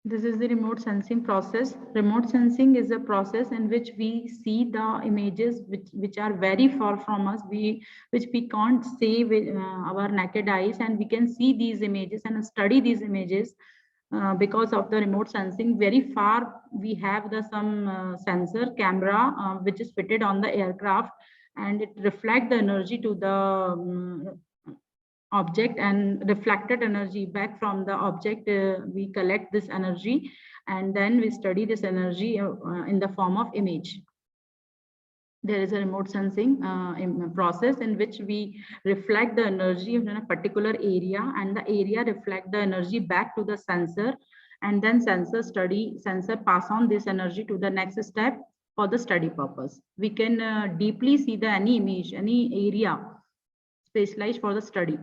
This is the remote sensing process. Remote sensing is a process in which we see the images which are very far from us, which we can't see with our naked eyes, and we can see these images and study these images because of the remote sensing. Very far we have the some sensor camera which is fitted on the aircraft, and it reflects the energy to the object and reflected energy back from the object. We collect this energy and then we study this energy in the form of image. There is a remote sensing process in which we reflect the energy in a particular area, and the area reflect the energy back to the sensor, and then sensor pass on this energy to the next step for the study purpose. We can deeply see the any image, any area specialized for the study.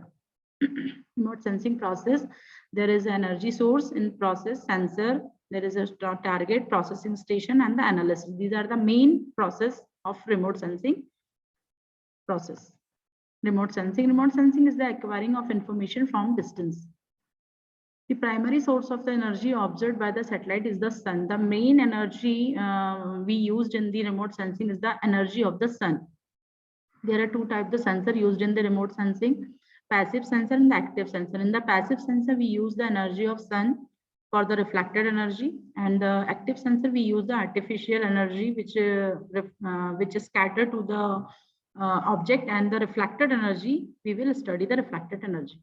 Remote sensing process, there is energy source in process, sensor, there is a target, processing station, and the analysis. These are the main process of remote sensing process. Remote sensing is the acquiring of information from distance. The primary source of the energy observed by the satellite is the sun. The main energy we used in the remote sensing is the energy of the sun. There are two types of sensor used in the remote sensing: passive sensor and the active sensor. In the passive sensor, we use the energy of sun for the reflected energy, and the active sensor we use the artificial energy which is scattered to the object, and the reflected energy we will study the reflected energy.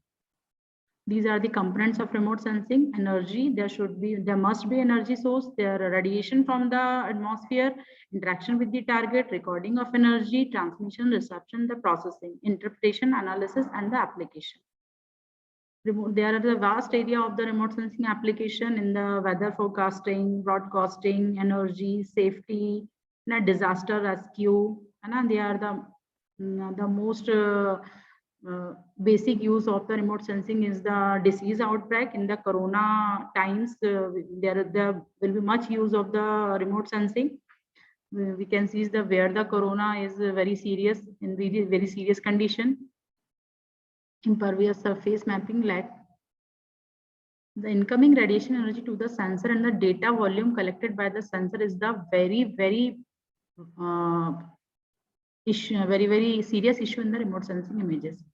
These are the components of remote sensing. Energy, there must be energy source, there are radiation from the atmosphere, interaction with the target, recording of energy, transmission, reception, the processing, interpretation, analysis, and the application. There are the vast area of the remote sensing application in the weather forecasting, broadcasting, energy, safety, disaster rescue, and they are the most basic use of the remote sensing is the disease outbreak. In the corona times, there will be much use of the remote sensing. We can see where the corona is very serious, in very serious condition. Impervious surface mapping, like the incoming radiation energy to the sensor and the data volume collected by the sensor is the very issue, very serious issue in the remote sensing images.